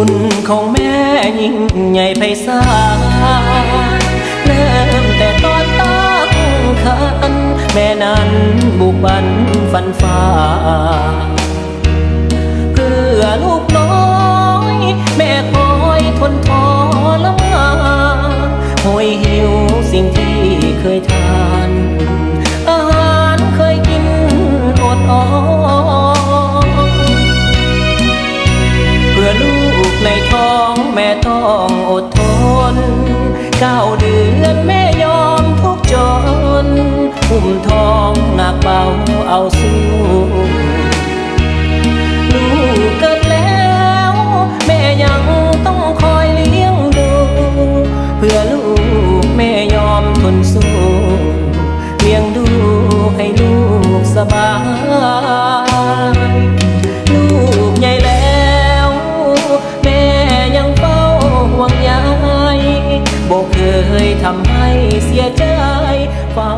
คุณของแม่ยิ่งใหญ่ไพศาลเริ่มแต่ตอนตั้งครรภ์แม่นั้นบุกบันฟันฝ่าเพื่อลูกน้อยแม่คอยทนทรมานโหยหิวสิ่งที่เคยทานอาหารเคยกินอดอ้อนเพื่อลูกในท้องแม่ต้องอดทน9 เดือนแม่ยอมทุกจนอุ้มท้องหนักเบาเอาสู้ลูกเกิดแล้วแม่ยังต้องคอยเลี้ยงดูเพื่อลูกแม่ยอมทนสู้เลี้ยงดูให้ลูกสบายลูกใหญ่แล้วแม่ยังเฝ้าห่วงใยบอกเคยทำให้เสียใจเฝ้า